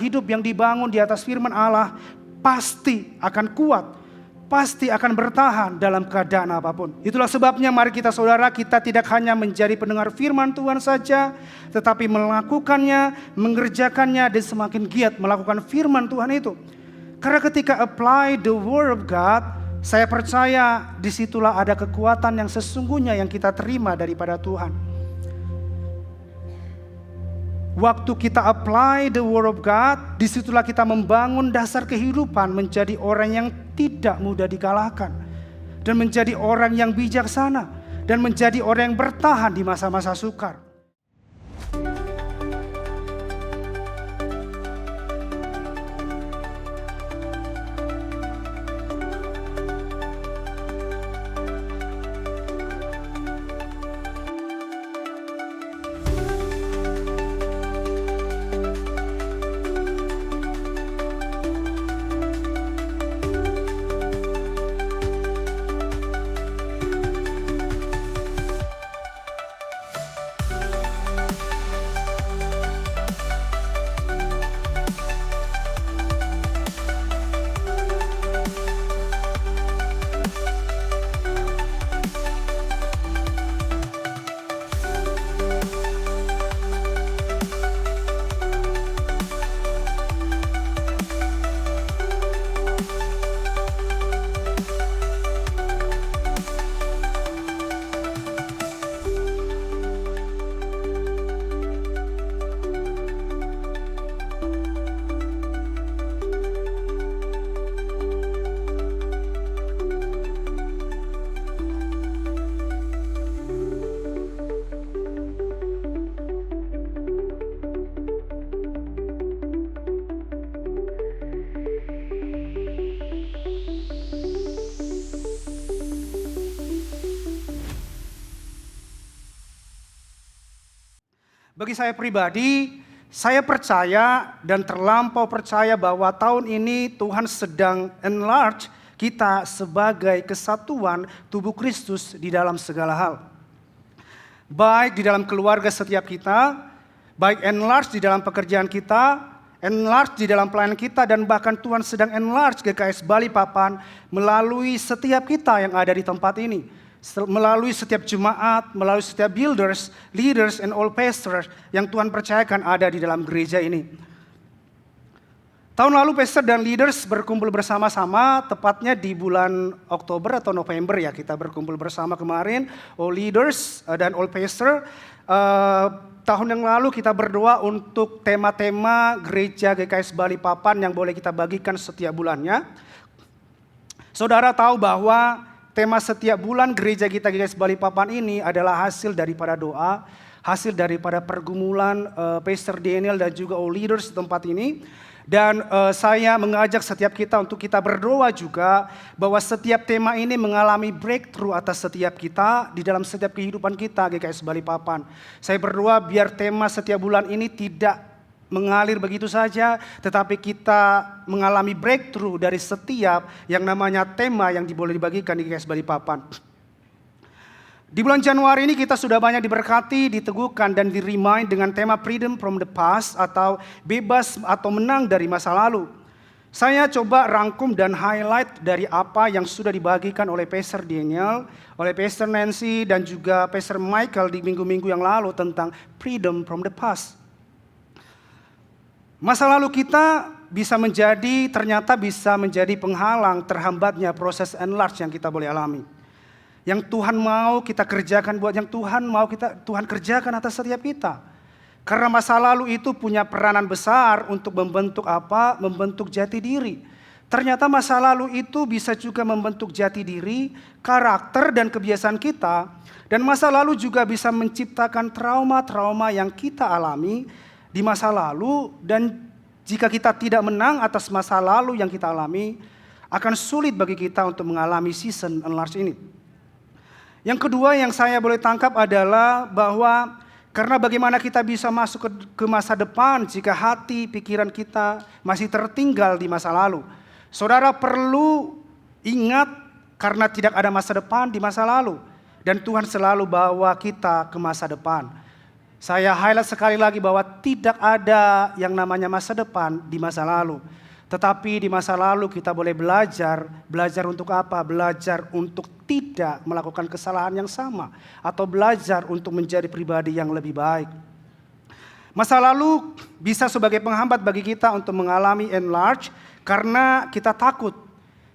hidup yang dibangun di atas firman Allah pasti akan kuat, pasti akan bertahan dalam keadaan apapun. Itulah sebabnya mari kita saudara, kita tidak hanya menjadi pendengar firman Tuhan saja, tetapi melakukannya, mengerjakannya, dan semakin giat melakukan firman Tuhan itu. Karena ketika apply the word of God, saya percaya disitulah ada kekuatan yang sesungguhnya yang kita terima daripada Tuhan. Waktu kita apply the word of God, disitulah kita membangun dasar kehidupan menjadi orang yang tidak mudah dikalahkan. Dan menjadi orang yang bijaksana. Dan menjadi orang yang bertahan di masa-masa sukar. Bagi saya pribadi, saya percaya dan terlampau percaya bahwa tahun ini Tuhan sedang enlarge kita sebagai kesatuan tubuh Kristus di dalam segala hal. Baik di dalam keluarga setiap kita, baik enlarge di dalam pekerjaan kita, enlarge di dalam pelayanan kita, dan bahkan Tuhan sedang enlarge GKS Balikpapan melalui setiap kita yang ada di tempat ini. Melalui setiap jemaat, melalui setiap builders, leaders, and all pastors yang Tuhan percayakan ada di dalam gereja ini. Tahun lalu pastor dan leaders berkumpul bersama-sama, tepatnya di bulan Oktober atau November ya, kita berkumpul bersama kemarin, all leaders dan all pastor. Tahun yang lalu kita berdoa untuk tema-tema gereja GKS Balikpapan yang boleh kita bagikan setiap bulannya. Saudara tahu bahwa tema setiap bulan gereja kita GKS Balikpapan ini adalah hasil daripada doa, hasil daripada pergumulan Pastor Daniel dan juga all leaders di tempat ini. Dan saya mengajak setiap kita untuk kita berdoa juga bahwa setiap tema ini mengalami breakthrough atas setiap kita di dalam setiap kehidupan kita GKS Balikpapan. Saya berdoa biar tema setiap bulan ini tidak mengalir begitu saja, tetapi kita mengalami breakthrough dari setiap yang namanya tema yang boleh dibagikan di GKS Balikpapan. Di bulan Januari ini kita sudah banyak diberkati, diteguhkan dan di-remind dengan tema Freedom from the Past atau bebas atau menang dari masa lalu. Saya coba rangkum dan highlight dari apa yang sudah dibagikan oleh Pastor Daniel, oleh Pastor Nancy dan juga Pastor Michael di minggu-minggu yang lalu tentang Freedom from the Past. Masa lalu kita ternyata bisa menjadi penghalang terhambatnya proses enlarge yang kita boleh alami. Yang Tuhan mau kita kerjakan yang Tuhan kerjakan atas setiap kita. Karena masa lalu itu punya peranan besar untuk membentuk apa? Membentuk jati diri. Ternyata masa lalu itu bisa juga membentuk jati diri, karakter dan kebiasaan kita. Dan masa lalu juga bisa menciptakan trauma-trauma yang kita alami di masa lalu, dan jika kita tidak menang atas masa lalu yang kita alami, akan sulit bagi kita untuk mengalami season enlarge ini. Yang kedua yang saya boleh tangkap adalah bahwa karena bagaimana kita bisa masuk ke masa depan jika hati, pikiran kita masih tertinggal di masa lalu. Saudara perlu ingat karena tidak ada masa depan di masa lalu. Dan Tuhan selalu bawa kita ke masa depan. Saya highlight sekali lagi bahwa tidak ada yang namanya masa depan di masa lalu. Tetapi di masa lalu kita boleh belajar. Belajar untuk apa? Belajar untuk tidak melakukan kesalahan yang sama. Atau belajar untuk menjadi pribadi yang lebih baik. Masa lalu bisa sebagai penghambat bagi kita untuk mengalami enlarge karena kita takut.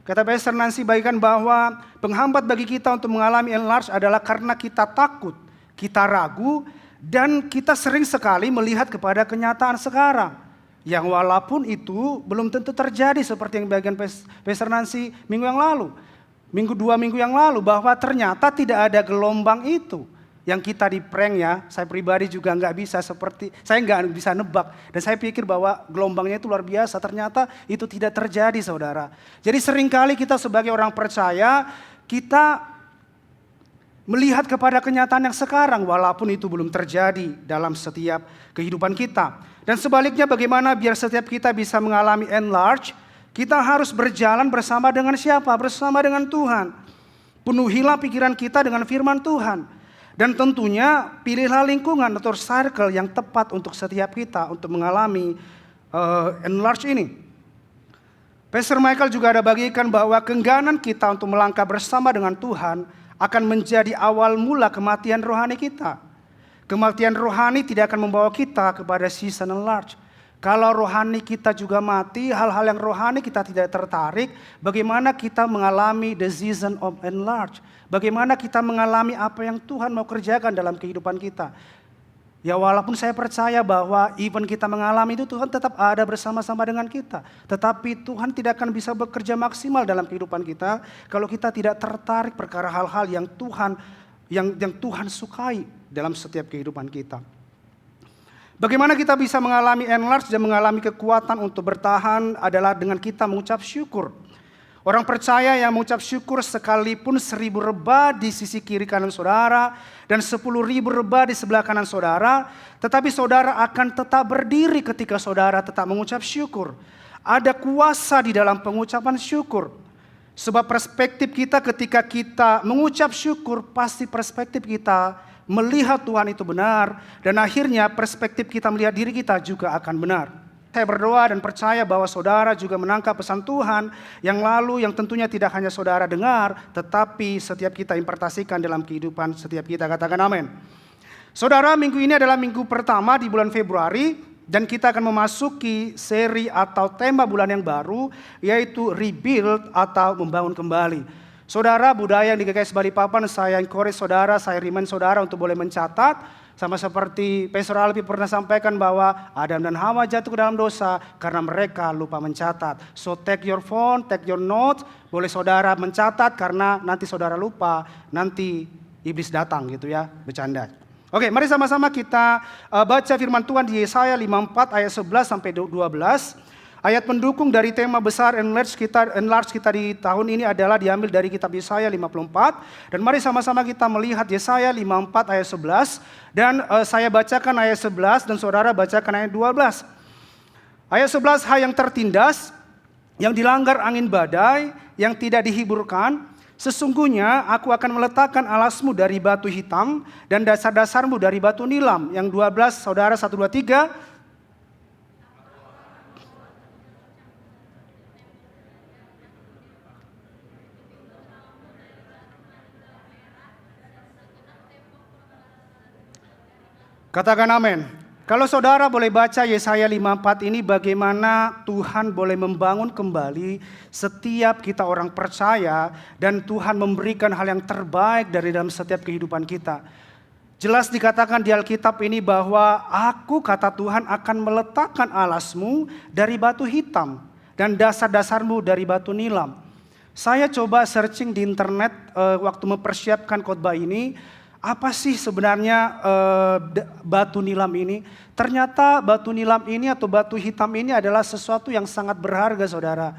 Kata Pastor Nancy bagikan bahwa penghambat bagi kita untuk mengalami enlarge adalah karena kita takut, kita ragu, dan kita sering sekali melihat kepada kenyataan sekarang. Yang walaupun itu belum tentu terjadi seperti yang bagian Pastor Nancy minggu yang lalu. Dua minggu yang lalu bahwa ternyata tidak ada gelombang itu. Yang kita di prank ya, saya pribadi juga saya nggak bisa nebak. Dan saya pikir bahwa gelombangnya itu luar biasa, ternyata itu tidak terjadi saudara. Jadi seringkali kita sebagai orang percaya, kita melihat kepada kenyataan yang sekarang walaupun itu belum terjadi dalam setiap kehidupan kita. Dan sebaliknya bagaimana biar setiap kita bisa mengalami enlarge, kita harus berjalan bersama dengan siapa? Bersama dengan Tuhan. Penuhilah pikiran kita dengan firman Tuhan. Dan tentunya pilihlah lingkungan atau circle yang tepat untuk setiap kita untuk mengalami enlarge ini. Pastor Michael juga ada bagikan bahwa keengganan kita untuk melangkah bersama dengan Tuhan akan menjadi awal mula kematian rohani kita. Kematian rohani tidak akan membawa kita kepada season enlarge. Kalau rohani kita juga mati, hal-hal yang rohani kita tidak tertarik, bagaimana kita mengalami the season of enlarge? Bagaimana kita mengalami apa yang Tuhan mau kerjakan dalam kehidupan kita? Ya walaupun saya percaya bahwa even kita mengalami itu Tuhan tetap ada bersama-sama dengan kita. Tetapi Tuhan tidak akan bisa bekerja maksimal dalam kehidupan kita kalau kita tidak tertarik perkara hal-hal yang Tuhan sukai dalam setiap kehidupan kita. Bagaimana kita bisa mengalami enlarge dan mengalami kekuatan untuk bertahan adalah dengan kita mengucap syukur. Orang percaya yang mengucap syukur sekalipun 1000 rebah di sisi kiri kanan saudara dan 10.000 rebah di sebelah kanan saudara, tetapi saudara akan tetap berdiri ketika saudara tetap mengucap syukur. Ada kuasa di dalam pengucapan syukur. Sebab perspektif kita ketika kita mengucap syukur, pasti perspektif kita melihat Tuhan itu benar, dan akhirnya perspektif kita melihat diri kita juga akan benar. Saya berdoa dan percaya bahwa saudara juga menangkap pesan Tuhan yang lalu yang tentunya tidak hanya saudara dengar, tetapi setiap kita impartasikan dalam kehidupan setiap kita. Katakan amin. Saudara, minggu ini adalah minggu pertama di bulan Februari dan kita akan memasuki seri atau tema bulan yang baru, yaitu rebuild atau membangun kembali. Saudara, budaya yang di GKS Balikpapan, saya encourage saudara, saya remind saudara untuk boleh mencatat. Sama seperti Pastor Alpi pernah sampaikan bahwa Adam dan Hawa jatuh ke dalam dosa karena mereka lupa mencatat. So take your phone, take your notes, boleh saudara mencatat karena nanti saudara lupa, nanti iblis datang gitu ya, bercanda. Oke, mari sama-sama kita baca firman Tuhan di Yesaya 54 ayat 11 sampai 12. Ayat pendukung dari tema besar enlarge kita di tahun ini adalah diambil dari kitab Yesaya 54. Dan mari sama-sama kita melihat Yesaya 54 ayat 11. Dan saya bacakan ayat 11 dan saudara bacakan ayat 12. Ayat 11, hai yang tertindas, yang dilanggar angin badai, yang tidak dihiburkan, sesungguhnya aku akan meletakkan alasmu dari batu hitam dan dasar-dasarmu dari batu nilam. Yang 12, saudara 1, 2, 3. Katakan amin. Kalau saudara boleh baca Yesaya 54 ini bagaimana Tuhan boleh membangun kembali setiap kita orang percaya dan Tuhan memberikan hal yang terbaik dari dalam setiap kehidupan kita. Jelas dikatakan di Alkitab ini bahwa aku kata Tuhan akan meletakkan alasmu dari batu hitam dan dasar-dasarmu dari batu nilam. Saya coba searching di internet waktu mempersiapkan khotbah ini. Apa sih sebenarnya batu nilam ini? Ternyata batu nilam ini atau batu hitam ini adalah sesuatu yang sangat berharga saudara.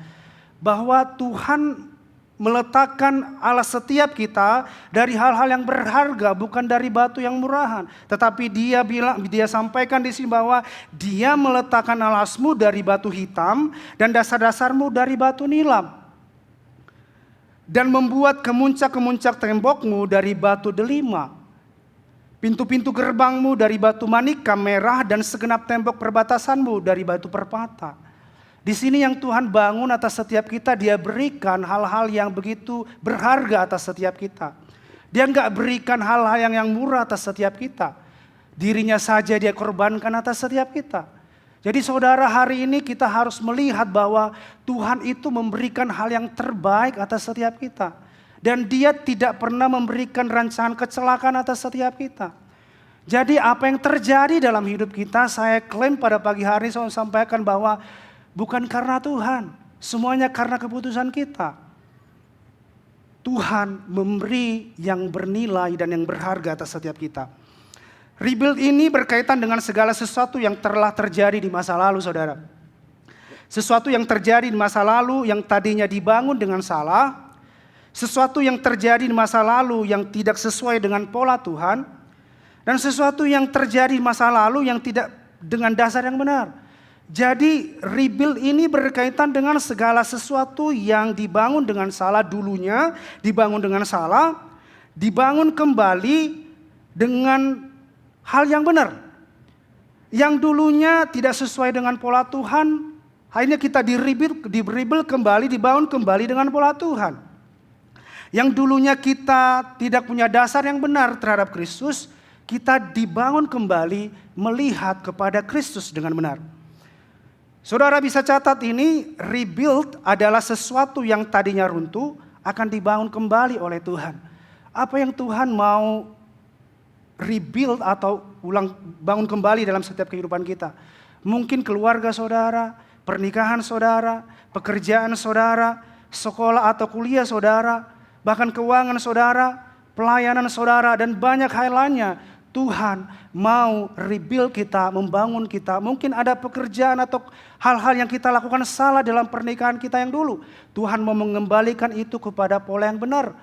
Bahwa Tuhan meletakkan alas setiap kita dari hal-hal yang berharga, bukan dari batu yang murahan. Tetapi dia sampaikan di sini bahwa dia meletakkan alasmu dari batu hitam dan dasar-dasarmu dari batu nilam. Dan membuat kemuncak-kemuncak tembokmu dari batu delima. Pintu-pintu gerbangmu dari batu manika merah dan segenap tembok perbatasanmu dari batu permata. Di sini yang Tuhan bangun atas setiap kita, Dia berikan hal-hal yang begitu berharga atas setiap kita. Dia enggak berikan hal-hal yang murah atas setiap kita. Dirinya saja Dia korbankan atas setiap kita. Jadi saudara, hari ini kita harus melihat bahwa Tuhan itu memberikan hal yang terbaik atas setiap kita. Dan Dia tidak pernah memberikan rancangan kecelakaan atas setiap kita. Jadi apa yang terjadi dalam hidup kita, saya klaim pada pagi hari saya sampaikan bahwa bukan karena Tuhan. Semuanya karena keputusan kita. Tuhan memberi yang bernilai dan yang berharga atas setiap kita. Rebuild ini berkaitan dengan segala sesuatu yang telah terjadi di masa lalu, saudara. Sesuatu yang terjadi di masa lalu yang tadinya dibangun dengan salah. Sesuatu yang terjadi di masa lalu yang tidak sesuai dengan pola Tuhan. Dan sesuatu yang terjadi di masa lalu yang tidak dengan dasar yang benar. Jadi rebuild ini berkaitan dengan segala sesuatu yang dibangun dengan salah dulunya. Dibangun dengan salah. Dibangun kembali dengan hal yang benar. Yang dulunya tidak sesuai dengan pola Tuhan. Akhirnya kita di-rebuild kembali, dibangun kembali dengan pola Tuhan. Yang dulunya kita tidak punya dasar yang benar terhadap Kristus, kita dibangun kembali melihat kepada Kristus dengan benar. Saudara bisa catat ini, rebuild adalah sesuatu yang tadinya runtuh akan dibangun kembali oleh Tuhan. Apa yang Tuhan mau rebuild atau bangun kembali dalam setiap kehidupan kita? Mungkin keluarga saudara, pernikahan saudara, pekerjaan saudara, sekolah atau kuliah saudara, bahkan keuangan saudara, pelayanan saudara, dan banyak hal lainnya. Tuhan mau rebuild kita, membangun kita. Mungkin ada pekerjaan atau hal-hal yang kita lakukan salah dalam pernikahan kita yang dulu. Tuhan mau mengembalikan itu kepada pola yang benar.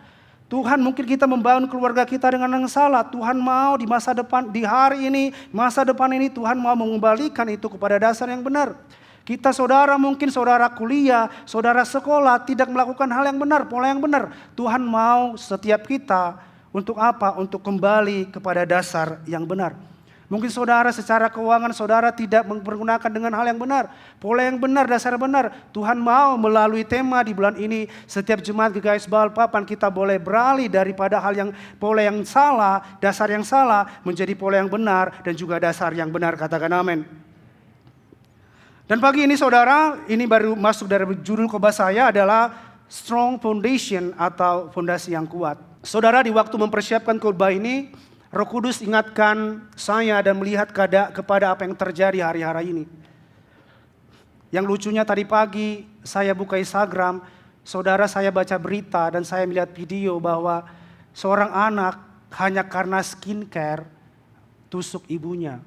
Tuhan mungkin kita membangun keluarga kita dengan yang salah. Tuhan mau di masa depan, di hari ini, masa depan ini Tuhan mau mengembalikan itu kepada dasar yang benar. Kita saudara mungkin saudara kuliah, saudara sekolah tidak melakukan hal yang benar, pola yang benar. Tuhan mau setiap kita untuk apa? Untuk kembali kepada dasar yang benar. Mungkin saudara secara keuangan saudara tidak menggunakan dengan hal yang benar. Pola yang benar, dasar benar. Tuhan mau melalui tema di bulan ini, setiap jemaat GKI Balikpapan kita boleh beralih daripada pola yang salah, dasar yang salah menjadi pola yang benar dan juga dasar yang benar. Katakan amin. Dan pagi ini saudara, ini baru masuk dari judul khotbah saya adalah Strong Foundation atau fondasi yang kuat. Saudara, di waktu mempersiapkan khotbah ini, Roh Kudus ingatkan saya dan melihat kepada apa yang terjadi hari-hari ini. Yang lucunya tadi pagi saya buka Instagram, saudara, saya baca berita dan saya melihat video bahwa seorang anak hanya karena skincare tusuk ibunya.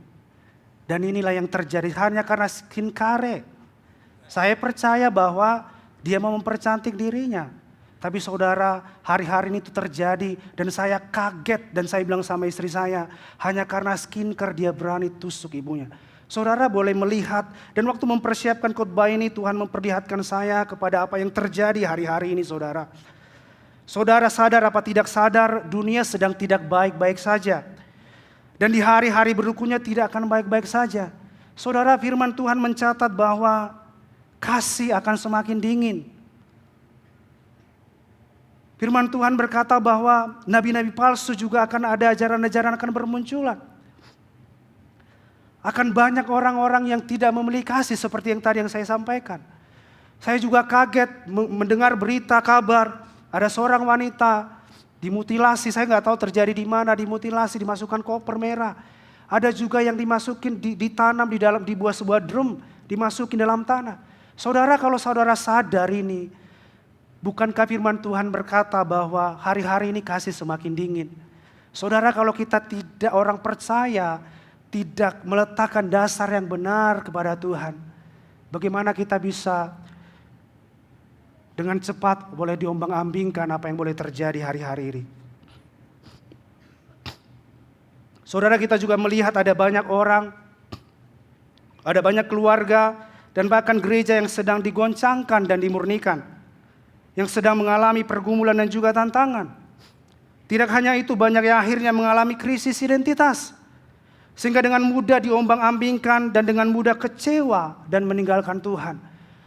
Dan inilah yang terjadi hanya karena skincare. Saya percaya bahwa dia mau mempercantik dirinya. Tapi saudara, hari-hari ini itu terjadi dan saya kaget dan saya bilang sama istri saya, hanya karena skincare dia berani tusuk ibunya. Saudara boleh melihat dan waktu mempersiapkan khotbah ini Tuhan memperlihatkan saya kepada apa yang terjadi hari-hari ini saudara. Saudara sadar apa tidak sadar, dunia sedang tidak baik-baik saja. Dan di hari-hari berikutnya tidak akan baik-baik saja. Saudara, firman Tuhan mencatat bahwa kasih akan semakin dingin. Firman Tuhan berkata bahwa nabi-nabi palsu juga akan ada ajaran-ajaran akan bermunculan. Akan banyak orang-orang yang tidak memiliki kasih seperti yang tadi yang saya sampaikan. Saya juga kaget mendengar berita kabar ada seorang wanita dimutilasi, saya nggak tahu terjadi di mana, dimutilasi, dimasukkan koper merah. Ada juga yang dimasukin, ditanam di sebuah drum, dimasukin dalam tanah. Saudara, kalau saudara sadar ini, bukankah firman Tuhan berkata bahwa hari-hari ini kasih semakin dingin? Saudara, kalau kita tidak orang percaya, tidak meletakkan dasar yang benar kepada Tuhan, bagaimana kita bisa dengan cepat boleh diombang-ambingkan apa yang boleh terjadi hari-hari ini. Saudara, kita juga melihat ada banyak orang, ada banyak keluarga, dan bahkan gereja yang sedang digoncangkan dan dimurnikan. Yang sedang mengalami pergumulan dan juga tantangan. Tidak hanya itu, banyak yang akhirnya mengalami krisis identitas. Sehingga dengan mudah diombang-ambingkan dan dengan mudah kecewa dan meninggalkan Tuhan.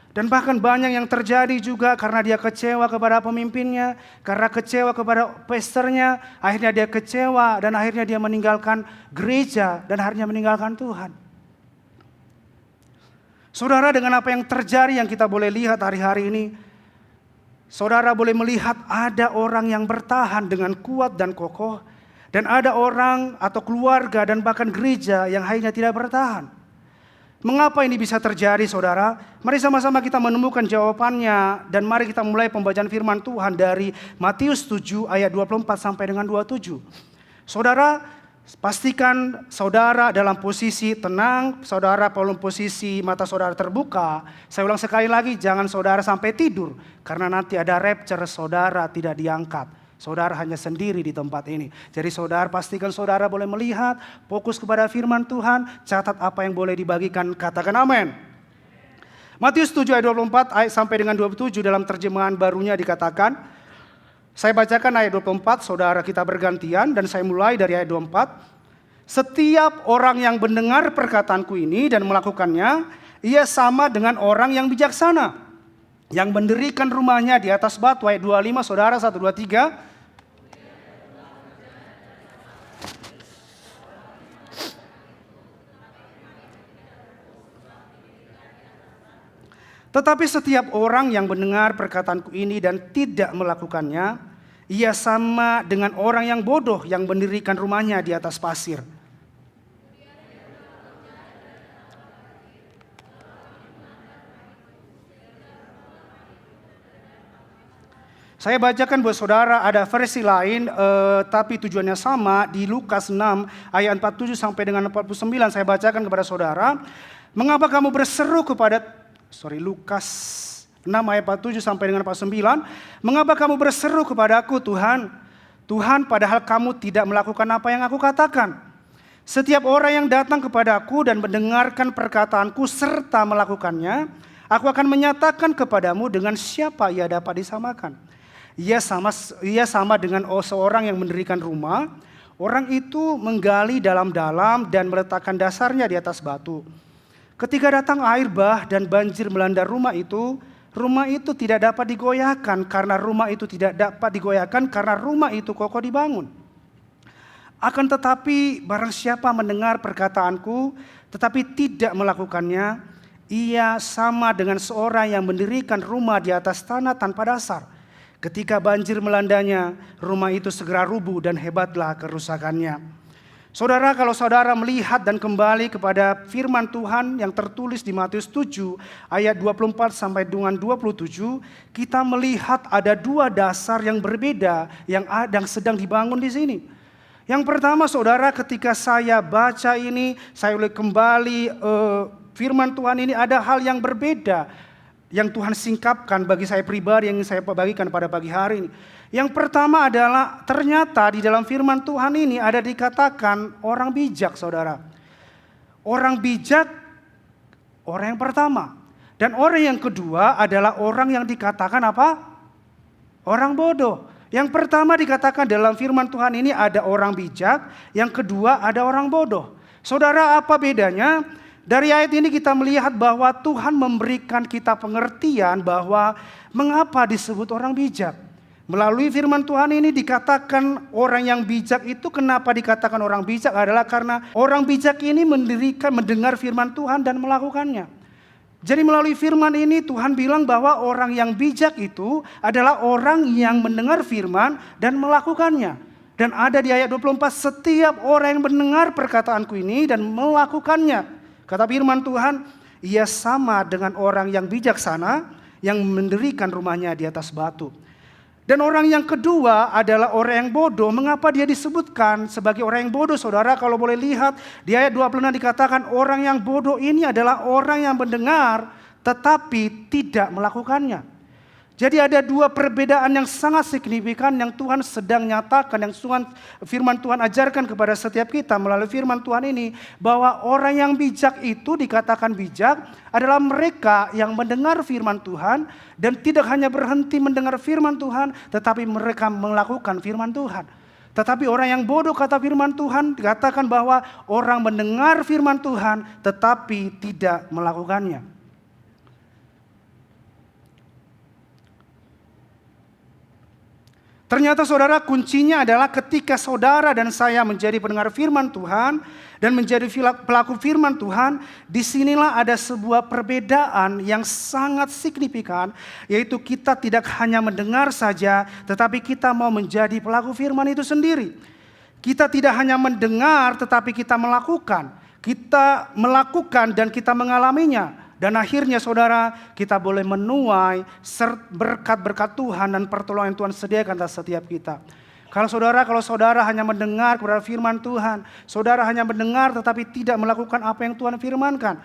Dan bahkan banyak yang terjadi juga karena dia kecewa kepada pemimpinnya, karena kecewa kepada pastornya, akhirnya dia kecewa dan akhirnya dia meninggalkan gereja dan akhirnya meninggalkan Tuhan. Saudara, dengan apa yang terjadi yang kita boleh lihat hari-hari ini, saudara boleh melihat ada orang yang bertahan dengan kuat dan kokoh, dan ada orang atau keluarga dan bahkan gereja yang akhirnya tidak bertahan. Mengapa ini bisa terjadi, saudara? Mari sama-sama kita menemukan jawabannya, dan mari kita mulai pembacaan firman Tuhan dari Matius 7 ayat 24 sampai dengan 27. Saudara, pastikan saudara dalam posisi tenang, saudara dalam posisi mata saudara terbuka. Saya ulang sekali lagi, jangan saudara sampai tidur, karena nanti ada rapture, saudara tidak diangkat. Saudara hanya sendiri di tempat ini. Jadi saudara pastikan saudara boleh melihat, fokus kepada firman Tuhan, catat apa yang boleh dibagikan, katakan amin. Matius 7 ayat 24 ayat sampai dengan 27 dalam terjemahan barunya dikatakan, saya bacakan ayat 24, saudara kita bergantian dan saya mulai dari ayat 24. Setiap orang yang mendengar perkataanku ini dan melakukannya, ia sama dengan orang yang bijaksana, yang mendirikan rumahnya di atas batu. Ayat 25, saudara, 1, 2, 3. Tetapi setiap orang yang mendengar perkataanku ini dan tidak melakukannya, ia sama dengan orang yang bodoh yang mendirikan rumahnya di atas pasir. Saya bacakan buat saudara, ada versi lain tapi tujuannya sama di Lukas 6 ayat 47 sampai dengan 49. Saya bacakan kepada saudara. Mengapa kamu berseru kepada Lukas 6 ayat 47 sampai dengan 49. Mengapa kamu berseru kepadaku, Tuhan? Tuhan, padahal kamu tidak melakukan apa yang aku katakan. Setiap orang yang datang kepadaku dan mendengarkan perkataanku serta melakukannya, aku akan menyatakan kepadamu dengan siapa ia dapat disamakan. Ia sama dengan seorang yang mendirikan rumah. Orang itu menggali dalam-dalam dan meletakkan dasarnya di atas batu. Ketika datang air bah dan banjir melanda rumah itu tidak dapat digoyahkan karena rumah itu kokoh dibangun. Akan tetapi barang siapa mendengar perkataanku tetapi tidak melakukannya, ia sama dengan seorang yang mendirikan rumah di atas tanah tanpa dasar. Ketika banjir melandanya, rumah itu segera rubuh dan hebatlah kerusakannya. Saudara, kalau saudara melihat dan kembali kepada firman Tuhan yang tertulis di Matius 7 ayat 24 sampai dengan 27, kita melihat ada dua dasar yang berbeda yang sedang dibangun di sini. Yang pertama, saudara, ketika saya baca ini, saya boleh kembali firman Tuhan ini ada hal yang berbeda yang Tuhan singkapkan bagi saya pribadi yang saya bagikan pada pagi hari ini. Yang pertama adalah ternyata di dalam firman Tuhan ini ada dikatakan orang bijak, saudara. Orang bijak, orang yang pertama. Dan orang yang kedua adalah orang yang dikatakan apa? Orang bodoh. Yang pertama dikatakan dalam firman Tuhan ini ada orang bijak, yang kedua ada orang bodoh. Saudara, apa bedanya? Dari ayat ini kita melihat bahwa Tuhan memberikan kita pengertian bahwa mengapa disebut orang bijak. Melalui firman Tuhan ini dikatakan orang yang bijak itu, kenapa dikatakan orang bijak adalah karena orang bijak ini mendengar firman Tuhan dan melakukannya. Jadi melalui firman ini Tuhan bilang bahwa orang yang bijak itu adalah orang yang mendengar firman dan melakukannya. Dan ada di ayat 24, setiap orang yang mendengar perkataanku ini dan melakukannya. Kata firman Tuhan, ia sama dengan orang yang bijaksana yang mendirikan rumahnya di atas batu. Dan orang yang kedua adalah orang yang bodoh. Mengapa dia disebutkan sebagai orang yang bodoh, saudara? Kalau boleh lihat di ayat 26 dikatakan orang yang bodoh ini adalah orang yang mendengar tetapi tidak melakukannya. Jadi ada dua perbedaan yang sangat signifikan yang Tuhan sedang nyatakan, yang firman Tuhan ajarkan kepada setiap kita melalui firman Tuhan ini. Bahwa orang yang bijak itu dikatakan bijak adalah mereka yang mendengar firman Tuhan dan tidak hanya berhenti mendengar firman Tuhan, tetapi mereka melakukan firman Tuhan. Tetapi orang yang bodoh, kata firman Tuhan, dikatakan bahwa orang mendengar firman Tuhan tetapi tidak melakukannya. Ternyata saudara, kuncinya adalah ketika saudara dan saya menjadi pendengar firman Tuhan dan menjadi pelaku firman Tuhan, disinilah ada sebuah perbedaan yang sangat signifikan, yaitu kita tidak hanya mendengar saja, tetapi kita mau menjadi pelaku firman itu sendiri. Kita tidak hanya mendengar, tetapi kita melakukan. Kita melakukan dan kita mengalaminya. Dan akhirnya saudara, kita boleh menuai berkat-berkat Tuhan dan pertolongan Tuhan sediakan atas setiap kita. Kalau saudara hanya mendengar kepada firman Tuhan, saudara hanya mendengar tetapi tidak melakukan apa yang Tuhan firmankan,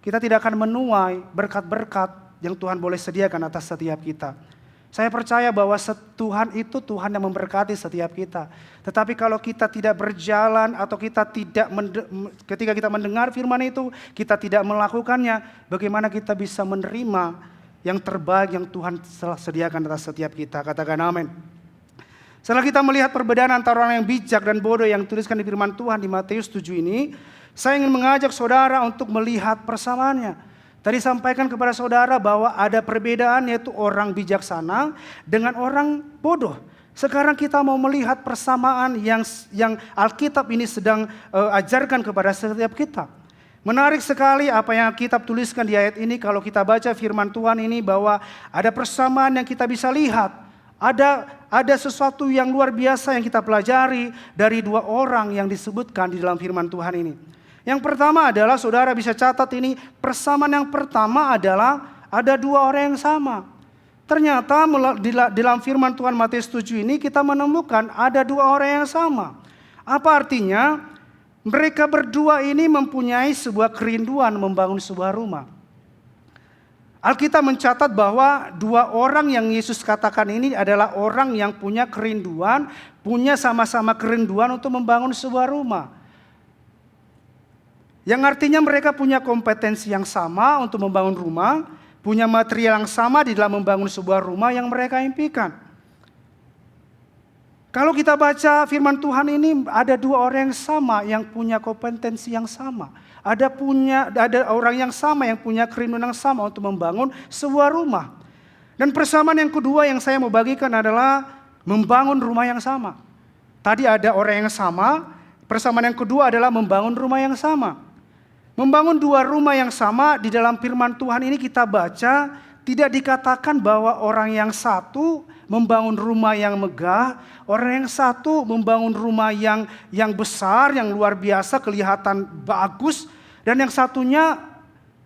kita tidak akan menuai berkat-berkat yang Tuhan boleh sediakan atas setiap kita. Saya percaya bahwa Tuhan itu Tuhan yang memberkati setiap kita. Tetapi kalau kita tidak berjalan atau ketika kita mendengar firman itu, kita tidak melakukannya, bagaimana kita bisa menerima yang terbaik yang Tuhan telah sediakan atas setiap kita? Katakan amin. Setelah kita melihat perbedaan antara orang yang bijak dan bodoh yang dituliskan di firman Tuhan di Matius 7 ini, saya ingin mengajak saudara untuk melihat persamaannya. Tadi sampaikan kepada saudara bahwa ada perbedaan, yaitu orang bijaksana dengan orang bodoh. Sekarang kita mau melihat persamaan yang Alkitab ini sedang ajarkan kepada setiap kita. Menarik sekali apa yang Alkitab tuliskan di ayat ini. Kalau kita baca firman Tuhan ini, bahwa ada persamaan yang kita bisa lihat. Ada sesuatu yang luar biasa yang kita pelajari dari dua orang yang disebutkan di dalam firman Tuhan ini. Yang pertama adalah, saudara bisa catat ini, persamaan yang pertama adalah ada dua orang yang sama. Ternyata di dalam firman Tuhan Matius 7 ini kita menemukan ada dua orang yang sama. Apa artinya? Mereka berdua ini mempunyai sebuah kerinduan membangun sebuah rumah. Alkitab mencatat bahwa dua orang yang Yesus katakan ini adalah orang yang punya kerinduan, punya sama-sama kerinduan untuk membangun sebuah rumah. Yang artinya mereka punya kompetensi yang sama untuk membangun rumah, punya material yang sama di dalam membangun sebuah rumah yang mereka impikan. Kalau kita baca firman Tuhan ini, ada dua orang yang sama yang punya kompetensi yang sama. Ada orang yang sama yang punya kerinduan yang sama untuk membangun sebuah rumah. Dan persamaan yang kedua yang saya mau bagikan adalah membangun rumah yang sama. Tadi ada orang yang sama, persamaan yang kedua adalah membangun rumah yang sama. Membangun dua rumah yang sama di dalam firman Tuhan ini kita baca, tidak dikatakan bahwa orang yang satu membangun rumah yang megah, orang yang satu membangun rumah yang besar, yang luar biasa, kelihatan bagus, dan yang satunya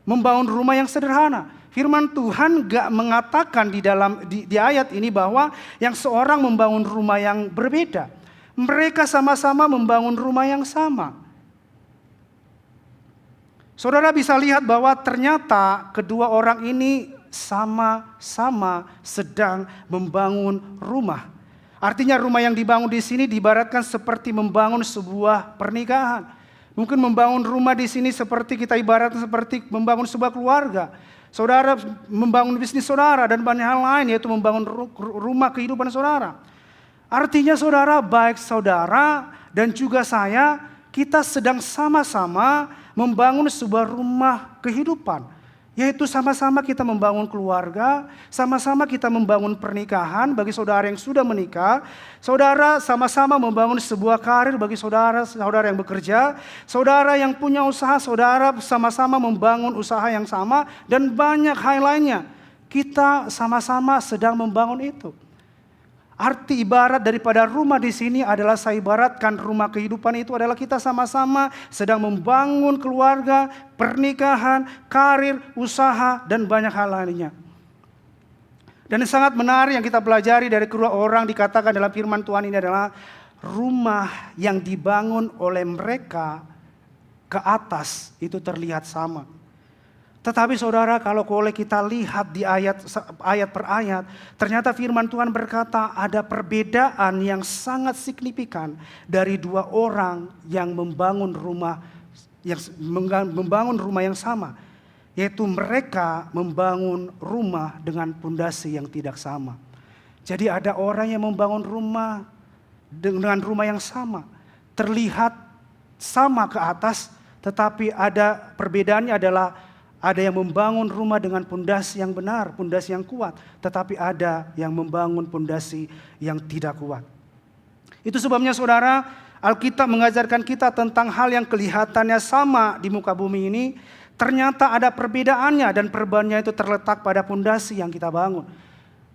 membangun rumah yang sederhana. Firman Tuhan gak mengatakan di ayat ini bahwa yang seorang membangun rumah yang berbeda. Mereka sama-sama membangun rumah yang sama. Saudara bisa lihat bahwa ternyata kedua orang ini sama-sama sedang membangun rumah. Artinya rumah yang dibangun di sini diibaratkan seperti membangun sebuah pernikahan. Mungkin membangun rumah di sini seperti kita ibaratkan seperti membangun sebuah keluarga. Saudara membangun bisnis saudara dan banyak hal lain, yaitu membangun rumah kehidupan saudara. Artinya saudara, baik saudara dan juga saya, kita sedang sama-sama membangun sebuah rumah kehidupan. Yaitu sama-sama kita membangun keluarga, sama-sama kita membangun pernikahan bagi saudara yang sudah menikah. Saudara sama-sama membangun sebuah karir bagi saudara yang bekerja. Saudara yang punya usaha, saudara sama-sama membangun usaha yang sama. Dan banyak hal lainnya. Kita sama-sama sedang membangun itu. Arti ibarat daripada rumah di sini adalah, saya ibaratkan rumah kehidupan itu adalah kita sama-sama sedang membangun keluarga, pernikahan, karir, usaha, dan banyak hal lainnya. Dan yang sangat menarik yang kita pelajari dari kedua orang dikatakan dalam firman Tuhan ini adalah rumah yang dibangun oleh mereka ke atas itu terlihat sama. Tetapi saudara, kalau boleh kita lihat di ayat per ayat, ternyata firman Tuhan berkata ada perbedaan yang sangat signifikan dari dua orang yang membangun rumah yang sama, yaitu mereka membangun rumah dengan pondasi yang tidak sama. Jadi ada orang yang membangun rumah dengan rumah yang sama. Terlihat sama ke atas, tetapi ada perbedaannya adalah ada yang membangun rumah dengan pondasi yang benar, pondasi yang kuat. Tetapi ada yang membangun pondasi yang tidak kuat. Itu sebabnya saudara, Alkitab mengajarkan kita tentang hal yang kelihatannya sama di muka bumi ini. Ternyata ada perbedaannya dan perbedaannya itu terletak pada pondasi yang kita bangun.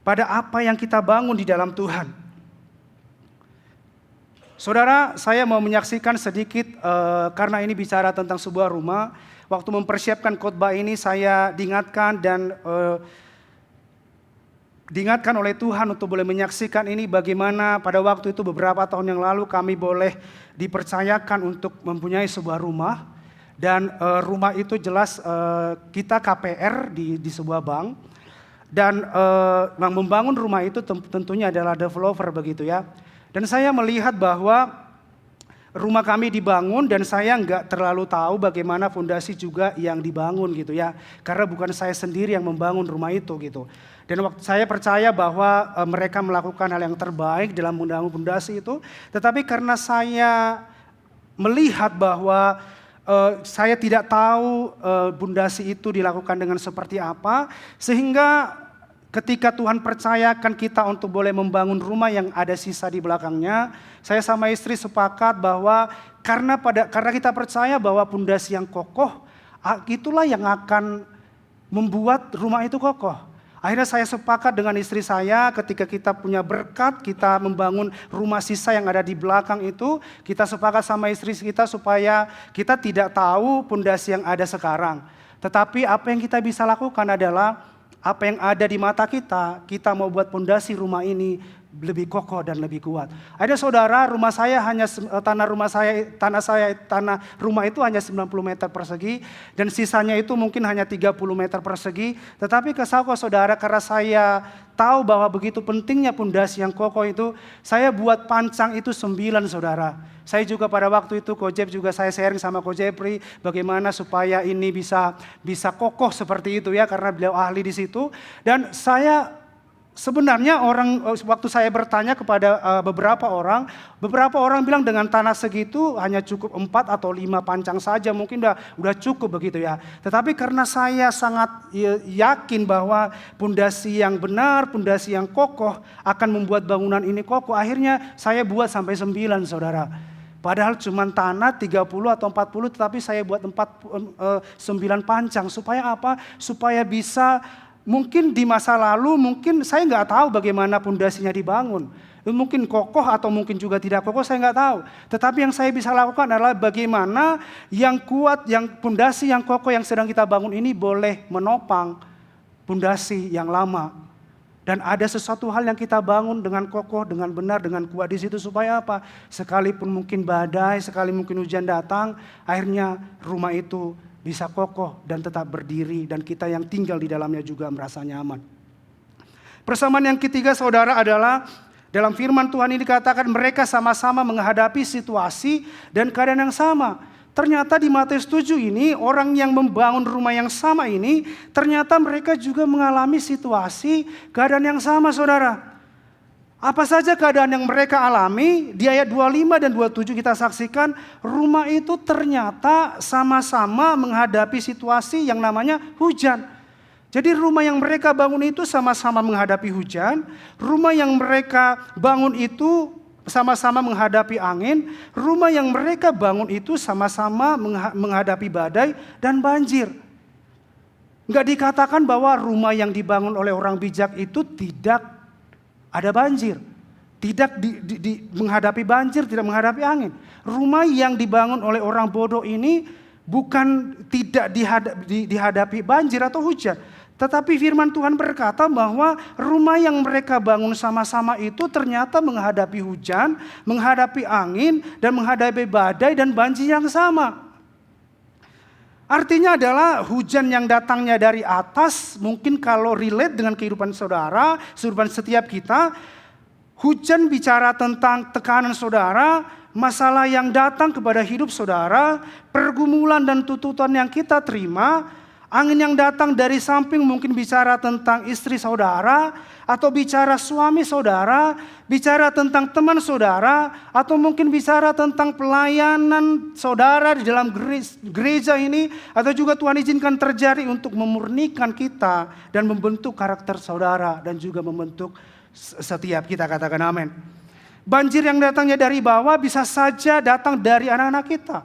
Pada apa yang kita bangun di dalam Tuhan. Saudara, saya mau menyaksikan sedikit karena ini bicara tentang sebuah rumah. Waktu mempersiapkan khotbah ini saya diingatkan dan diingatkan oleh Tuhan untuk boleh menyaksikan ini bagaimana pada waktu itu beberapa tahun yang lalu kami boleh dipercayakan untuk mempunyai sebuah rumah. Dan rumah itu jelas kita KPR di sebuah bank. Dan yang membangun rumah itu tentunya adalah developer begitu ya. Dan saya melihat bahwa rumah kami dibangun dan saya nggak terlalu tahu bagaimana fondasi juga yang dibangun gitu ya. Karena bukan saya sendiri yang membangun rumah itu gitu. Dan waktu saya percaya bahwa mereka melakukan hal yang terbaik dalam membangun fondasi itu. Tetapi karena saya melihat bahwa saya tidak tahu fondasi itu dilakukan dengan seperti apa. Sehingga ketika Tuhan percayakan kita untuk boleh membangun rumah yang ada sisa di belakangnya, saya sama istri sepakat bahwa karena kita percaya bahwa pondasi yang kokoh, itulah yang akan membuat rumah itu kokoh. Akhirnya saya sepakat dengan istri saya ketika kita punya berkat, kita membangun rumah sisa yang ada di belakang itu, kita sepakat sama istri kita supaya kita tidak tahu pondasi yang ada sekarang. Tetapi apa yang kita bisa lakukan adalah apa yang ada di mata kita, kita mau buat pondasi rumah ini lebih kokoh dan lebih kuat. Ada saudara, rumah saya hanya tanah rumah itu hanya 90 meter persegi dan sisanya itu mungkin hanya 30 meter persegi. Tetapi saudara, karena saya tahu bahwa begitu pentingnya pondasi yang kokoh itu, saya buat pancang itu 9 saudara. Saya juga pada waktu itu Kojep juga saya sharing sama Kojepri bagaimana supaya ini bisa kokoh seperti itu ya, karena beliau ahli di situ. Dan saya sebenarnya waktu saya bertanya kepada beberapa orang bilang dengan tanah segitu hanya cukup 4 atau 5 pancang saja, mungkin udah cukup begitu ya. Tetapi karena saya sangat yakin bahwa pondasi yang benar, pondasi yang kokoh akan membuat bangunan ini kokoh, akhirnya saya buat sampai 9 saudara. Padahal cuma tanah 30 atau 40, tetapi saya buat 9 pancang. Supaya apa? Supaya bisa, mungkin di masa lalu, mungkin saya nggak tahu bagaimana pondasinya dibangun. Mungkin kokoh atau mungkin juga tidak kokoh, saya nggak tahu. Tetapi yang saya bisa lakukan adalah bagaimana yang kuat, yang pondasi yang kokoh yang sedang kita bangun ini boleh menopang pondasi yang lama. Dan ada sesuatu hal yang kita bangun dengan kokoh, dengan benar, dengan kuat di situ supaya apa? Sekalipun mungkin badai, sekali mungkin hujan datang, akhirnya rumah itu bisa kokoh dan tetap berdiri dan kita yang tinggal di dalamnya juga merasa nyaman. Persamaan yang ketiga saudara adalah dalam firman Tuhan ini dikatakan mereka sama-sama menghadapi situasi dan keadaan yang sama. Ternyata di Matius 7 ini orang yang membangun rumah yang sama ini ternyata mereka juga mengalami situasi keadaan yang sama saudara. Apa saja keadaan yang mereka alami? Di ayat 25 dan 27 kita saksikan rumah itu ternyata sama-sama menghadapi situasi yang namanya hujan. Jadi rumah yang mereka bangun itu sama-sama menghadapi hujan. Rumah yang mereka bangun itu sama-sama menghadapi angin. Rumah yang mereka bangun itu sama-sama menghadapi badai dan banjir. Enggak dikatakan bahwa rumah yang dibangun oleh orang bijak itu tidak ada banjir. Tidak menghadapi banjir, tidak menghadapi angin. Rumah yang dibangun oleh orang bodoh ini bukan tidak dihadapi banjir atau hujan. Tetapi firman Tuhan berkata bahwa rumah yang mereka bangun sama-sama itu ternyata menghadapi hujan, menghadapi angin, dan menghadapi badai dan banjir yang sama. Artinya adalah hujan yang datangnya dari atas, mungkin kalau relate dengan kehidupan saudara, kehidupan setiap kita, hujan bicara tentang tekanan saudara, masalah yang datang kepada hidup saudara, pergumulan dan tuntutan yang kita terima. Angin yang datang dari samping mungkin bicara tentang istri saudara, atau bicara suami saudara, bicara tentang teman saudara, atau mungkin bicara tentang pelayanan saudara di dalam gereja ini, atau juga Tuhan izinkan terjadi untuk memurnikan kita dan membentuk karakter saudara dan juga membentuk setiap kita, katakan amin. Banjir yang datangnya dari bawah bisa saja datang dari anak-anak kita.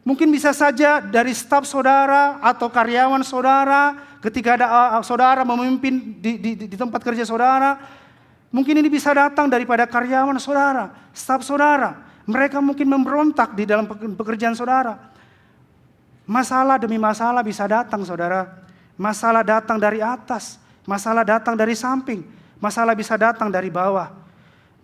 Mungkin bisa saja dari staf saudara atau karyawan saudara ketika ada saudara memimpin di tempat kerja saudara. Mungkin ini bisa datang daripada karyawan saudara, staf saudara. Mereka mungkin memberontak di dalam pekerjaan saudara. Masalah demi masalah bisa datang saudara. Masalah datang dari atas, masalah datang dari samping, masalah bisa datang dari bawah.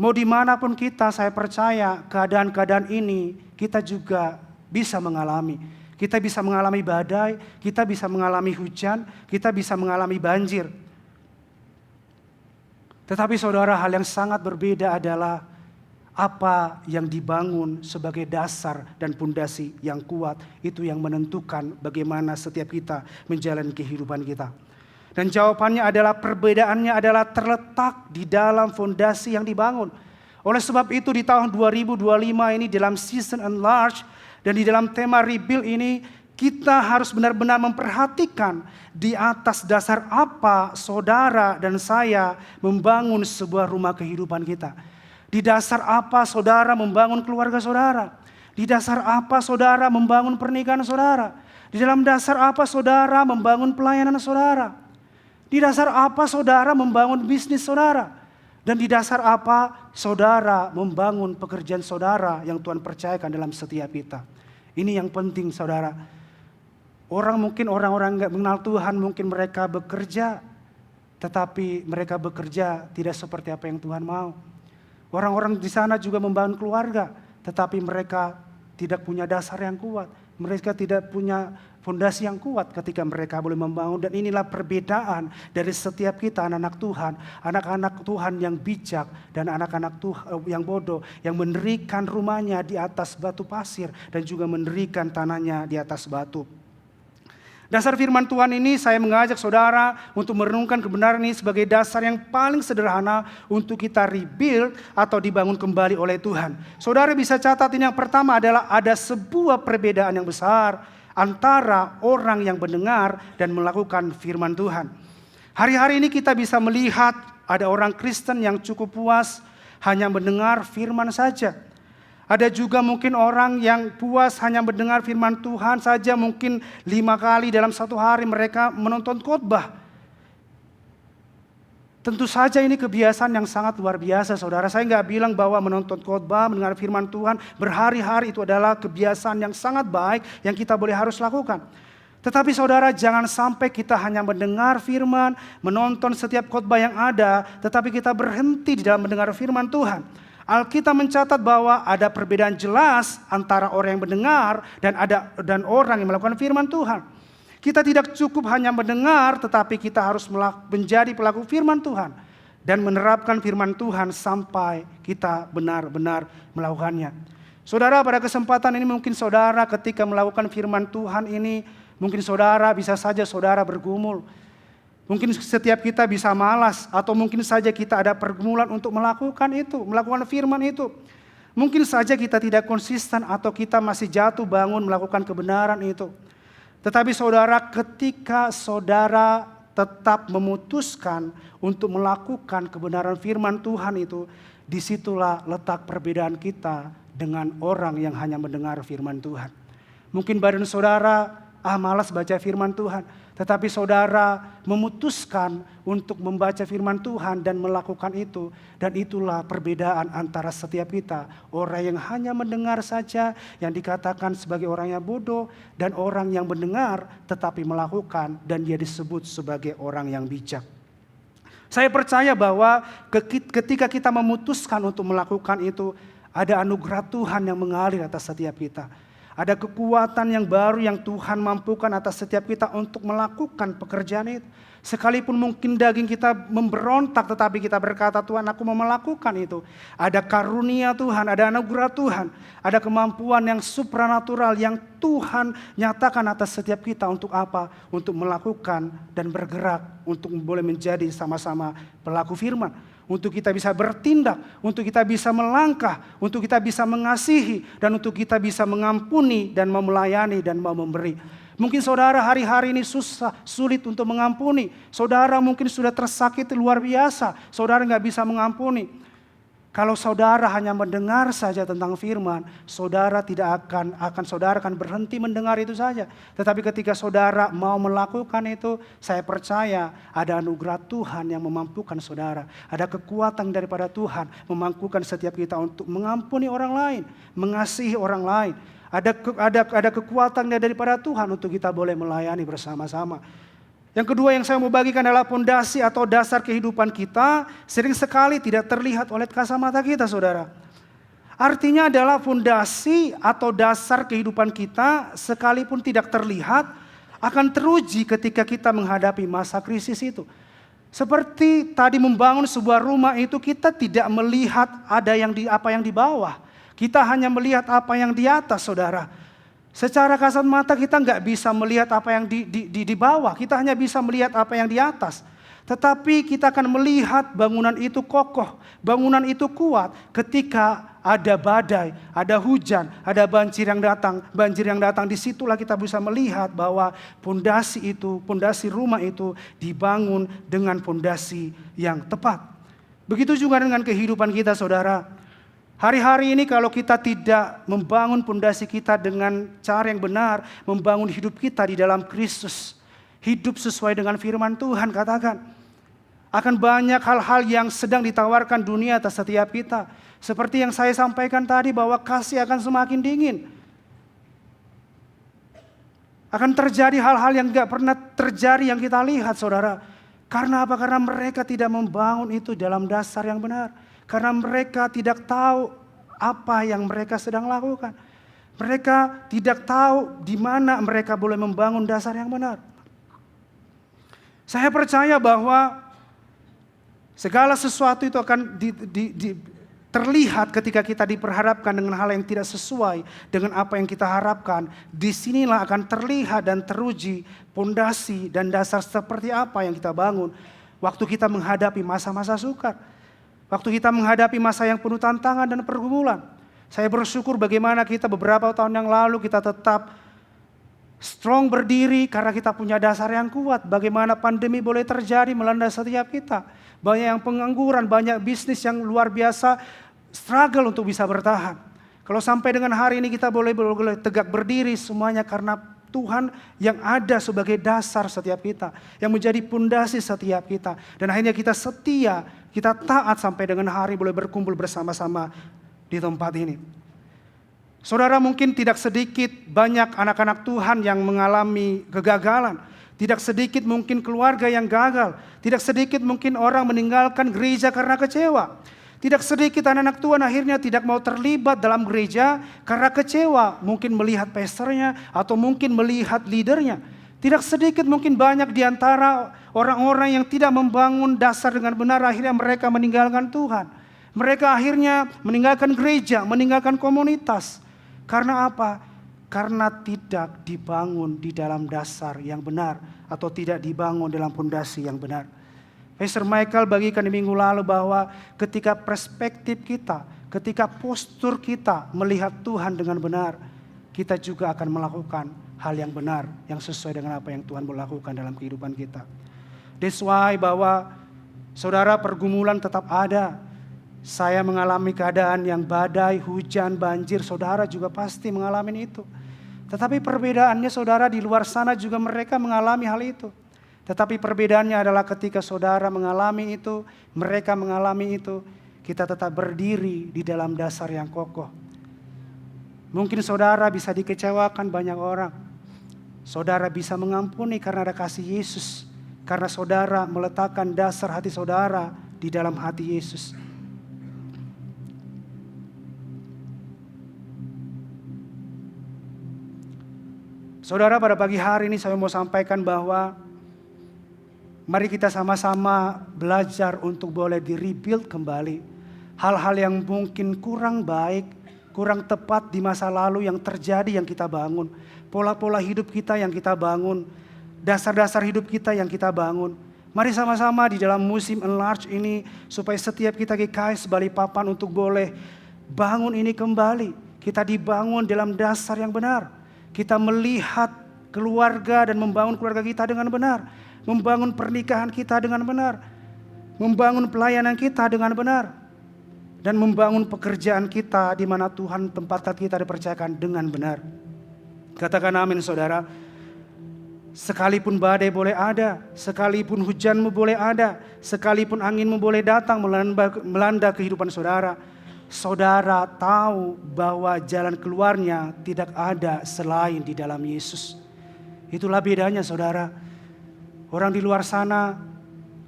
Mau dimanapun kita, saya percaya keadaan-keadaan ini kita juga bisa mengalami. Kita bisa mengalami badai, kita bisa mengalami hujan, kita bisa mengalami banjir. Tetapi saudara, hal yang sangat berbeda adalah apa yang dibangun sebagai dasar dan pondasi yang kuat. Itu yang menentukan bagaimana setiap kita menjalani kehidupan kita. Dan jawabannya adalah perbedaannya adalah terletak di dalam fondasi yang dibangun. Oleh sebab itu di tahun 2025 ini dalam season enlarge dan di dalam tema rebuild ini kita harus benar-benar memperhatikan di atas dasar apa saudara dan saya membangun sebuah rumah kehidupan kita. Di dasar apa saudara membangun keluarga saudara. Di dasar apa saudara membangun pernikahan saudara. Di dalam dasar apa saudara membangun pelayanan saudara. Di dasar apa saudara membangun bisnis saudara. Dan di dasar apa saudara membangun pekerjaan saudara yang Tuhan percayakan dalam setiap kita. Ini yang penting saudara. Orang-orang gak mengenal Tuhan mungkin mereka bekerja. Tetapi mereka bekerja tidak seperti apa yang Tuhan mau. Orang-orang di sana juga membangun keluarga. Tetapi mereka tidak punya dasar yang kuat. Mereka tidak punya fondasi yang kuat ketika mereka boleh membangun. Dan inilah perbedaan dari setiap kita anak-anak Tuhan. Anak-anak Tuhan yang bijak dan anak-anak Tuhan yang bodoh. Yang mendirikan rumahnya di atas batu pasir. Dan juga mendirikan tanahnya di atas batu. Dasar firman Tuhan ini saya mengajak saudara untuk merenungkan kebenaran ini sebagai dasar yang paling sederhana untuk kita rebuild atau dibangun kembali oleh Tuhan. Saudara bisa catat ini yang pertama adalah ada sebuah perbedaan yang besar antara orang yang mendengar dan melakukan firman Tuhan. Hari-hari ini kita bisa melihat ada orang Kristen yang cukup puas hanya mendengar firman saja. Ada juga mungkin orang yang puas hanya mendengar firman Tuhan saja, mungkin 5 kali dalam satu hari mereka menonton khotbah. Tentu saja ini kebiasaan yang sangat luar biasa saudara. Saya nggak bilang bahwa menonton khotbah, mendengar firman Tuhan berhari-hari itu adalah kebiasaan yang sangat baik yang kita boleh harus lakukan. Tetapi saudara, jangan sampai kita hanya mendengar firman, menonton setiap khotbah yang ada, tetapi kita berhenti di dalam mendengar firman Tuhan. Alkitab mencatat bahwa ada perbedaan jelas antara orang yang mendengar dan orang yang melakukan firman Tuhan. Kita tidak cukup hanya mendengar, tetapi kita harus menjadi pelaku firman Tuhan dan menerapkan firman Tuhan sampai kita benar-benar melakukannya. Saudara, pada kesempatan ini mungkin saudara ketika melakukan firman Tuhan ini, mungkin saudara bisa saja saudara bergumul. Mungkin setiap kita bisa malas atau mungkin saja kita ada pergumulan untuk melakukan itu, melakukan firman itu. Mungkin saja kita tidak konsisten atau kita masih jatuh bangun melakukan kebenaran itu. Tetapi saudara, ketika saudara tetap memutuskan untuk melakukan kebenaran firman Tuhan itu, disitulah letak perbedaan kita dengan orang yang hanya mendengar firman Tuhan. Mungkin badan saudara, malas baca firman Tuhan. Tetapi saudara memutuskan untuk membaca firman Tuhan dan melakukan itu. Dan itulah perbedaan antara setiap kita. Orang yang hanya mendengar saja yang dikatakan sebagai orang yang bodoh. Dan orang yang mendengar tetapi melakukan dan dia disebut sebagai orang yang bijak. Saya percaya bahwa ketika kita memutuskan untuk melakukan itu, ada anugerah Tuhan yang mengalir atas setiap kita. Ada kekuatan yang baru yang Tuhan mampukan atas setiap kita untuk melakukan pekerjaan itu. Sekalipun mungkin daging kita memberontak, tetapi kita berkata, Tuhan, aku mau melakukan itu. Ada karunia Tuhan, ada anugerah Tuhan, ada kemampuan yang supranatural yang Tuhan nyatakan atas setiap kita untuk apa? Untuk melakukan dan bergerak, untuk boleh menjadi sama-sama pelaku firman. Untuk kita bisa bertindak, untuk kita bisa melangkah, untuk kita bisa mengasihi, dan untuk kita bisa mengampuni dan mau melayani dan mau memberi. Mungkin saudara hari-hari ini susah, sulit untuk mengampuni. Saudara mungkin sudah tersakiti luar biasa, saudara nggak bisa mengampuni. Kalau saudara hanya mendengar saja tentang firman, saudara tidak akan saudara akan berhenti mendengar itu saja. Tetapi ketika saudara mau melakukan itu, saya percaya ada anugerah Tuhan yang memampukan saudara. Ada kekuatan daripada Tuhan memampukan setiap kita untuk mengampuni orang lain, mengasihi orang lain. Ada kekuatan daripada Tuhan untuk kita boleh melayani bersama-sama. Yang kedua yang saya mau bagikan adalah pondasi atau dasar kehidupan kita sering sekali tidak terlihat oleh kacamata kita, saudara. Artinya adalah pondasi atau dasar kehidupan kita sekalipun tidak terlihat akan teruji ketika kita menghadapi masa krisis itu. Seperti tadi membangun sebuah rumah itu kita tidak melihat ada apa yang di bawah. Kita hanya melihat apa yang di atas, saudara. Secara kasat mata kita nggak bisa melihat apa yang di bawah. Kita hanya bisa melihat apa yang di atas. Tetapi kita akan melihat bangunan itu kokoh. Bangunan itu kuat ketika ada badai, ada hujan, ada banjir yang datang. Banjir yang datang, disitulah kita bisa melihat bahwa pondasi rumah itu dibangun dengan pondasi yang tepat. Begitu juga dengan kehidupan kita, saudara. Hari-hari ini kalau kita tidak membangun pondasi kita dengan cara yang benar, membangun hidup kita di dalam Kristus, hidup sesuai dengan firman Tuhan, katakan, akan banyak hal-hal yang sedang ditawarkan dunia atas setiap kita. Seperti yang saya sampaikan tadi bahwa kasih akan semakin dingin. Akan terjadi hal-hal yang gak pernah terjadi yang kita lihat, saudara. Karena apa? Karena mereka tidak membangun itu dalam dasar yang benar. Karena mereka tidak tahu apa yang mereka sedang lakukan. Mereka tidak tahu di mana mereka boleh membangun dasar yang benar. Saya percaya bahwa segala sesuatu itu akan terlihat ketika kita diperhadapkan dengan hal yang tidak sesuai dengan apa yang kita harapkan. Disinilah akan terlihat dan teruji pondasi dan dasar seperti apa yang kita bangun waktu kita menghadapi masa-masa sukar. Waktu kita menghadapi masa yang penuh tantangan dan pergumulan. Saya bersyukur bagaimana kita beberapa tahun yang lalu kita tetap strong berdiri karena kita punya dasar yang kuat. Bagaimana pandemi boleh terjadi melanda setiap kita. Banyak yang pengangguran, banyak bisnis yang luar biasa struggle untuk bisa bertahan. Kalau sampai dengan hari ini kita boleh tegak berdiri semuanya karena Tuhan yang ada sebagai dasar setiap kita. Yang menjadi pondasi setiap kita. Dan akhirnya kita setia, kita taat sampai dengan hari boleh berkumpul bersama-sama di tempat ini. Saudara, mungkin tidak sedikit banyak anak-anak Tuhan yang mengalami kegagalan. Tidak sedikit mungkin keluarga yang gagal. Tidak sedikit mungkin orang meninggalkan gereja karena kecewa. Tidak sedikit anak-anak Tuhan akhirnya tidak mau terlibat dalam gereja karena kecewa. Mungkin melihat pastornya atau mungkin melihat leadernya. Tidak sedikit mungkin banyak di antara orang-orang yang tidak membangun dasar dengan benar. Akhirnya mereka meninggalkan Tuhan. Mereka akhirnya meninggalkan gereja, meninggalkan komunitas. Karena apa? Karena tidak dibangun di dalam dasar yang benar. Atau tidak dibangun dalam pondasi yang benar. Pastor Michael bagikan di minggu lalu bahwa ketika perspektif kita, ketika postur kita melihat Tuhan dengan benar, kita juga akan melakukan hal yang benar, yang sesuai dengan apa yang Tuhan mau lakukan dalam kehidupan kita. That's why bahwa saudara, pergumulan tetap ada. Saya mengalami keadaan yang badai, hujan, banjir, saudara juga pasti mengalami itu. Tetapi perbedaannya saudara di luar sana juga mereka mengalami hal itu. Tetapi perbedaannya adalah ketika saudara mengalami itu, mereka mengalami itu, kita tetap berdiri di dalam dasar yang kokoh. Mungkin saudara bisa dikecewakan banyak orang. Saudara bisa mengampuni karena ada kasih Yesus. Karena saudara meletakkan dasar hati saudara di dalam hati Yesus. Saudara, pada pagi hari ini saya mau sampaikan bahwa mari kita sama-sama belajar untuk boleh di-rebuild kembali. Hal-hal yang mungkin kurang baik, kurang tepat di masa lalu yang terjadi yang kita bangun. Pola-pola hidup kita yang kita bangun. Dasar-dasar hidup kita yang kita bangun. Mari sama-sama di dalam musim enlarge ini supaya setiap kita GKS Balikpapan untuk boleh bangun ini kembali. Kita dibangun dalam dasar yang benar. Kita melihat keluarga dan membangun keluarga kita dengan benar. Membangun pernikahan kita dengan benar. Membangun pelayanan kita dengan benar. Dan membangun pekerjaan kita di mana Tuhan tempatkan kita dipercayakan dengan benar. Katakan amin saudara. Sekalipun badai boleh ada, sekalipun hujanmu boleh ada, sekalipun anginmu boleh datang melanda kehidupan saudara. Saudara tahu bahwa jalan keluarnya tidak ada selain di dalam Yesus. Itulah bedanya saudara. Orang di luar sana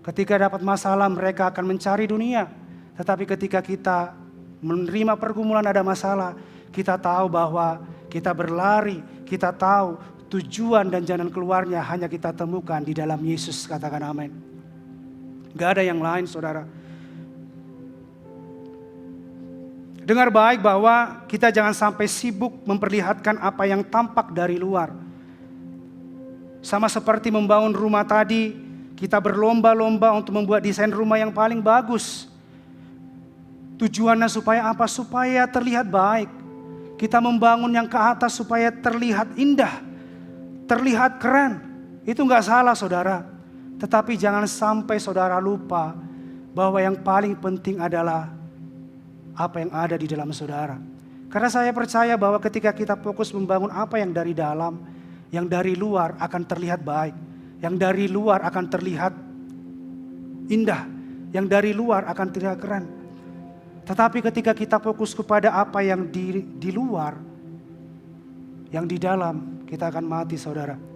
ketika dapat masalah mereka akan mencari dunia. Tetapi ketika kita menerima pergumulan ada masalah, kita tahu bahwa kita berlari, kita tahu tujuan dan jalan keluarnya hanya kita temukan di dalam Yesus. Katakan amin. Gak ada yang lain saudara. Dengar baik bahwa kita jangan sampai sibuk memperlihatkan apa yang tampak dari luar. Sama seperti membangun rumah tadi, kita berlomba-lomba untuk membuat desain rumah yang paling bagus. Tujuannya supaya apa? Supaya terlihat baik. Kita membangun yang ke atas supaya terlihat indah, terlihat keren. Itu gak salah saudara. Tetapi jangan sampai saudara lupa bahwa yang paling penting adalah apa yang ada di dalam saudara. Karena saya percaya bahwa ketika kita fokus membangun apa yang dari dalam, yang dari luar akan terlihat baik. Yang dari luar akan terlihat indah. Yang dari luar akan terlihat keren. Tetapi ketika kita fokus kepada apa yang di luar, yang di dalam, kita akan mati saudara.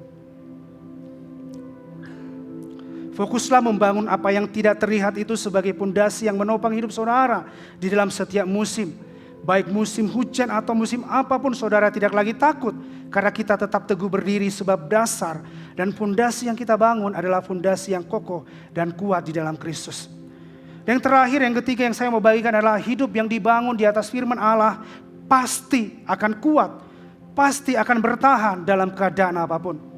Fokuslah membangun apa yang tidak terlihat itu sebagai pondasi yang menopang hidup saudara di dalam setiap musim. Baik musim hujan atau musim apapun saudara tidak lagi takut. Karena kita tetap teguh berdiri sebab dasar dan pondasi yang kita bangun adalah pondasi yang kokoh dan kuat di dalam Kristus. Yang terakhir, yang ketiga yang saya mau bagikan adalah hidup yang dibangun di atas firman Allah pasti akan kuat. Pasti akan bertahan dalam keadaan apapun.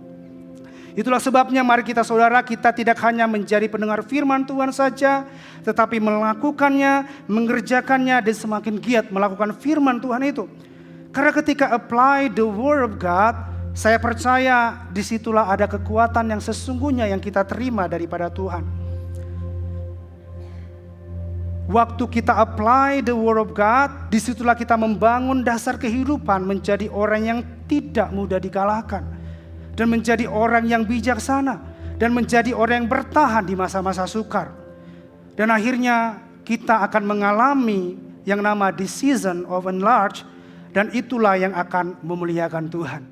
Itulah sebabnya mari kita saudara, kita tidak hanya menjadi pendengar firman Tuhan saja, tetapi melakukannya, mengerjakannya dan semakin giat melakukan firman Tuhan itu. Karena ketika apply the word of God, saya percaya disitulah ada kekuatan yang sesungguhnya yang kita terima daripada Tuhan. Waktu kita apply the word of God, disitulah kita membangun dasar kehidupan menjadi orang yang tidak mudah dikalahkan. Dan menjadi orang yang bijaksana. Dan menjadi orang yang bertahan di masa-masa sukar. Dan akhirnya kita akan mengalami yang nama the season of enlarge. Dan itulah yang akan memuliakan Tuhan.